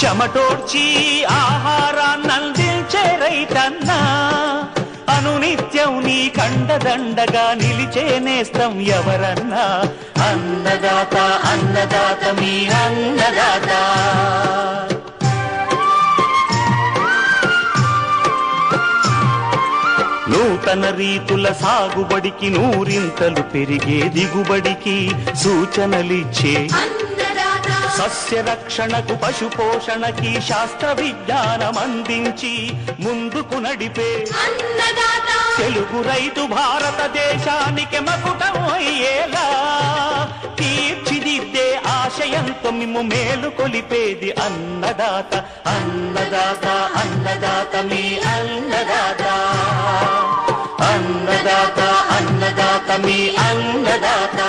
చెమటోడ్చి ఆహారాన్నందించే రైతన్నా, అనునిత్యం నీ కండదండగా నిలిచే నేస్తం ఎవరన్నా. అన్నదాత అన్నదాత మీ అన్నదాత. నూతన రీతుల సాగుబడికి, నూరింతలు పెరిగే దిగుబడికి సూచనలిచ్చే సస్య రక్షణకు, పశు పోషణకి శాస్త్ర విజ్ఞానం అందించి ముందుకు నడిపే తెలుగు రైతు భారతదేశానికి మకుటం అయ్యేలా తీర్చిదిద్దే ఆశయంతో మిమ్ము మేలు కొలిపేది అన్నదాత. అన్నదాత అన్నదాత మీ అన్నదాత. అన్నదాత అన్నదాత మీ అన్నదాత.